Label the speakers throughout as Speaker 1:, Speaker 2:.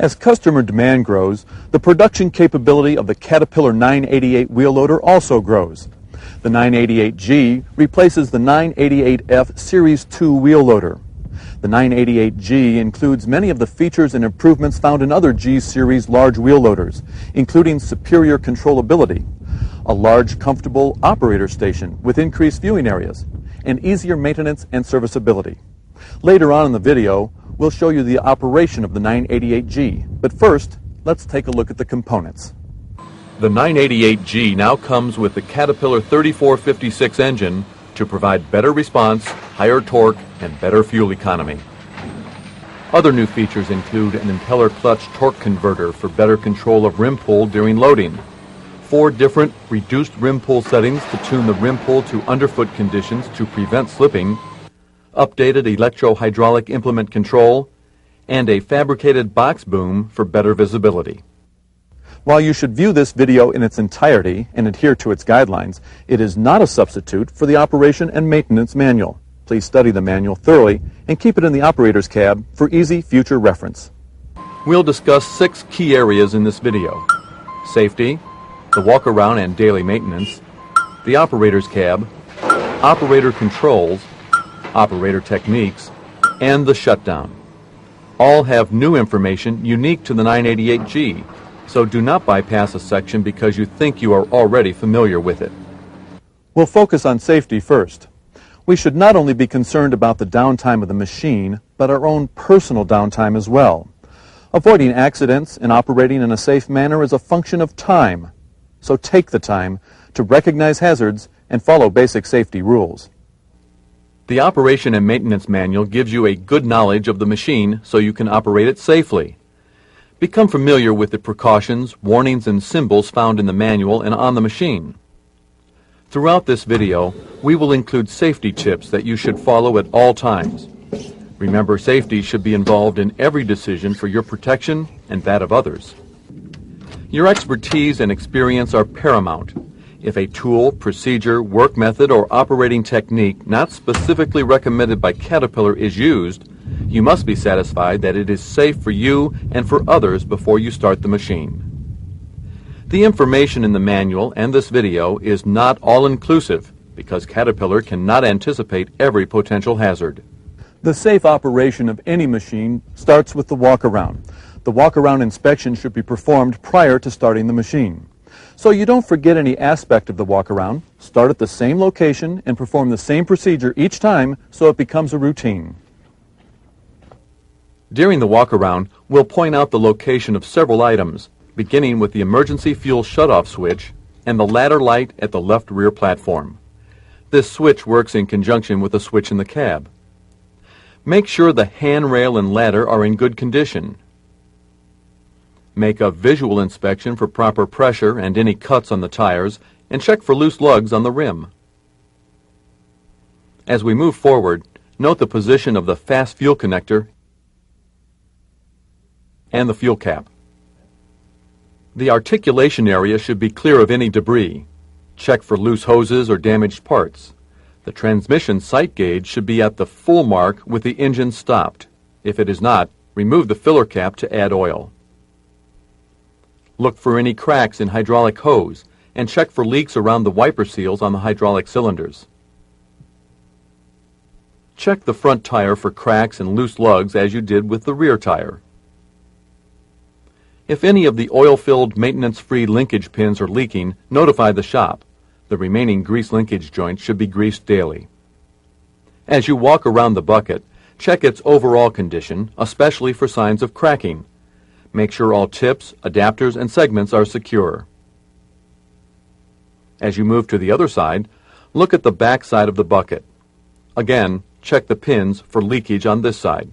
Speaker 1: As customer demand grows, the production capability of the Caterpillar 988 wheel loader also grows. The 988G replaces the 988F Series 2 wheel loader. The 988G includes many of the features and improvements found in other G Series large wheel loaders, including superior controllability, a large, comfortable operator station with increased viewing areas, and easier maintenance and serviceability. Later on in the video, we'll show you the operation of the 988G, but first, let's take a look at the components. The 988G now comes with the Caterpillar 3456 engine to provide better response, higher torque, and better fuel economy. Other new features include an impeller clutch torque converter for better control of rim pull during loading, 4 different reduced rim pull settings to tune the rim pull to underfoot conditions to prevent slipping, updated electro-hydraulic implement control, and a fabricated box boom for better visibility. While you should view this video in its entirety and adhere to its guidelines, it is not a substitute for the operation and maintenance manual. Please study the manual thoroughly and keep it in the operator's cab for easy future reference. We'll discuss 6 key areas in this video: safety, the walk-around and daily maintenance, the operator's cab, operator controls, operator techniques, and the shutdown. All have new information unique to the 988G, so do not bypass a section because you think you are already familiar with it. We'll focus on safety first. We should not only be concerned about the downtime of the machine, but our own personal downtime as well. Avoiding accidents and operating in a safe manner is a function of time, so take the time to recognize hazards and follow basic safety rules. The Operation and Maintenance Manual gives you a good knowledge of the machine so you can operate it safely. Become familiar with the precautions, warnings, and symbols found in the manual and on the machine. Throughout this video, we will include safety tips that you should follow at all times. Remember, safety should be involved in every decision for your protection and that of others. Your expertise and experience are paramount. If a tool, procedure, work method, or operating technique not specifically recommended by Caterpillar is used, you must be satisfied that it is safe for you and for others before you start the machine. The information in the manual and this video is not all-inclusive because Caterpillar cannot anticipate every potential hazard. The safe operation of any machine starts with the walk-around. The walk-around inspection should be performed prior to starting the machine. So you don't forget any aspect of the walk-around, start at the same location and perform the same procedure each time so it becomes a routine. During the walk-around, we'll point out the location of several items, beginning with the emergency fuel shutoff switch and the ladder light at the left rear platform. This switch works in conjunction with a switch in the cab. Make sure the handrail and ladder are in good condition. Make a visual inspection for proper pressure and any cuts on the tires, and check for loose lugs on the rim. As we move forward, note the position of the fast fuel connector and the fuel cap. The articulation area should be clear of any debris. Check for loose hoses or damaged parts. The transmission sight gauge should be at the full mark with the engine stopped. If it is not, remove the filler cap to add oil. Look for any cracks in hydraulic hose and check for leaks around the wiper seals on the hydraulic cylinders. Check the front tire for cracks and loose lugs as you did with the rear tire. If any of the oil-filled maintenance-free linkage pins are leaking, notify the shop. The remaining grease linkage joints should be greased daily. As you walk around the bucket, check its overall condition, especially for signs of cracking. Make sure all tips, adapters, and segments are secure. As you move to the other side, look at the back side of the bucket. Again, check the pins for leakage on this side.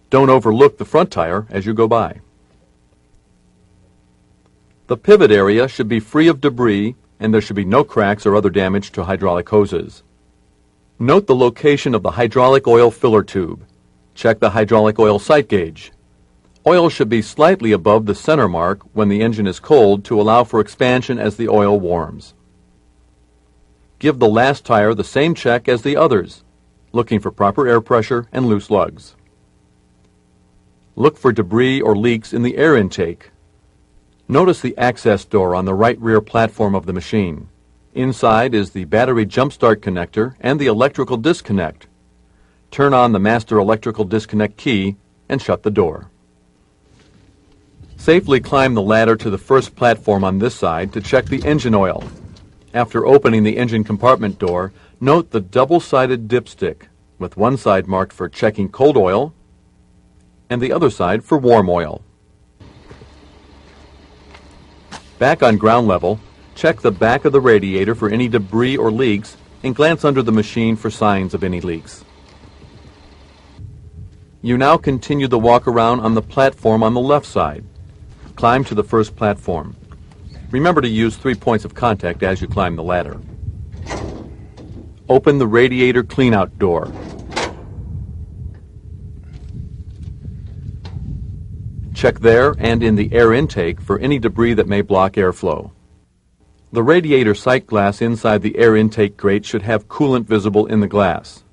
Speaker 1: Don't overlook the front tire as you go by. The pivot area should be free of debris and there should be no cracks or other damage to hydraulic hoses. Note the location of the hydraulic oil filler tube. Check the hydraulic oil sight gauge. Oil should be slightly above the center mark when the engine is cold to allow for expansion as the oil warms. Give the last tire the same check as the others, looking for proper air pressure and loose lugs. Look for debris or leaks in the air intake. Notice the access door on the right rear platform of the machine. Inside is the battery jump start connector and the electrical disconnect. Turn on the master electrical disconnect key and shut the door. Safely climb the ladder to the first platform on this side to check the engine oil. After opening the engine compartment door, note the double-sided dipstick, with one side marked for checking cold oil and the other side for warm oil. Back on ground level, check the back of the radiator for any debris or leaks and glance under the machine for signs of any leaks. You now continue the walk around on the platform on the left side. Climb to the first platform. Remember to use 3 points of contact as you climb the ladder. Open the radiator cleanout door. Check there and in the air intake for any debris that may block airflow. The radiator sight glass inside the air intake grate should have coolant visible in the glass.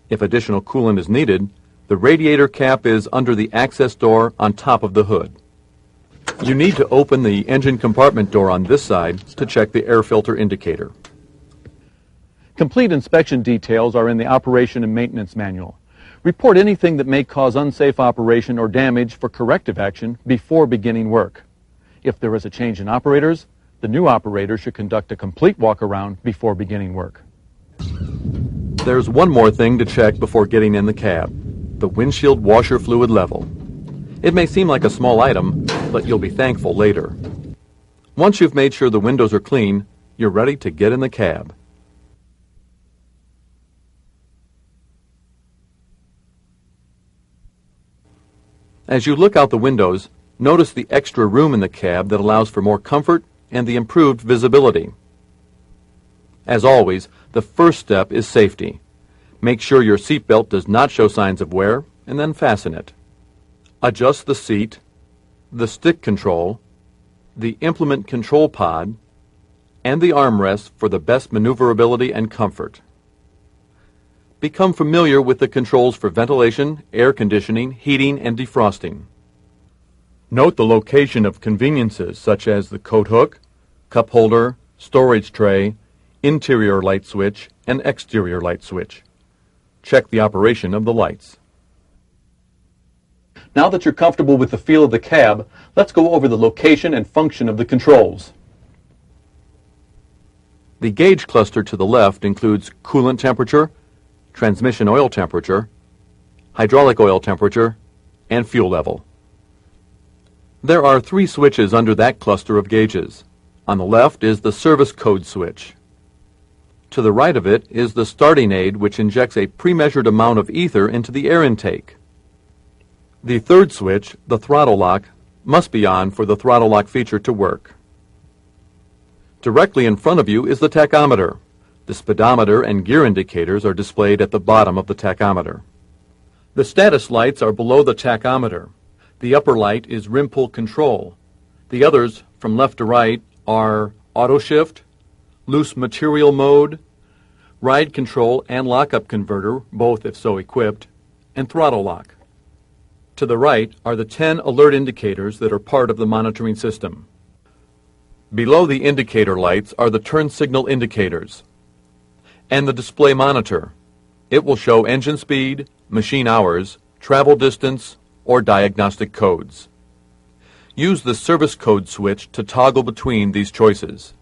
Speaker 1: If additional coolant is needed, the radiator cap is under the access door on top of the hood. You need to open the engine compartment door on this side to check the air filter indicator.
Speaker 2: Complete inspection details are in the Operation and Maintenance Manual. Report anything that may cause unsafe operation or damage for corrective action before beginning work. If there is a change in operators, the new operator should conduct a complete walk-around before beginning work.
Speaker 1: There's one more thing to check before getting in the cab: the windshield washer fluid level. It may seem like a small item, but you'll be thankful later. Once you've made sure the windows are clean, you're ready to get in the cab. As you look out the windows, notice the extra room in the cab that allows for more comfort and the improved visibility. As always, the first step is safety. Make sure your seatbelt does not show signs of wear, and then fasten it. Adjust the seat, the stick control, the implement control pod, and the armrest for the best maneuverability and comfort. Become familiar with the controls for ventilation, air conditioning, heating, and defrosting. Note the location of conveniences such as the coat hook, cup holder, storage tray, interior light switch, and exterior light switch. Check the operation of the lights.
Speaker 2: Now that you're comfortable with the feel of the cab, let's go over the location and function of the controls.
Speaker 1: The gauge cluster to the left includes coolant temperature, transmission oil temperature, hydraulic oil temperature, and fuel level. There are 3 switches under that cluster of gauges. On the left is the service code switch. To the right of it is the starting aid, which injects a pre-measured amount of ether into the air intake. The third switch, the throttle lock, must be on for the throttle lock feature to work. Directly in front of you is the tachometer. The speedometer and gear indicators are displayed at the bottom of the tachometer. The status lights are below the tachometer. The upper light is rim pull control. The others, from left to right, are auto shift, loose material mode, ride control and lockup converter, both if so equipped, and throttle lock. To the right are the 10 alert indicators that are part of the monitoring system. Below the indicator lights are the turn signal indicators and the display monitor. It will show engine speed, machine hours, travel distance, or diagnostic codes. Use the service code switch to toggle between these choices.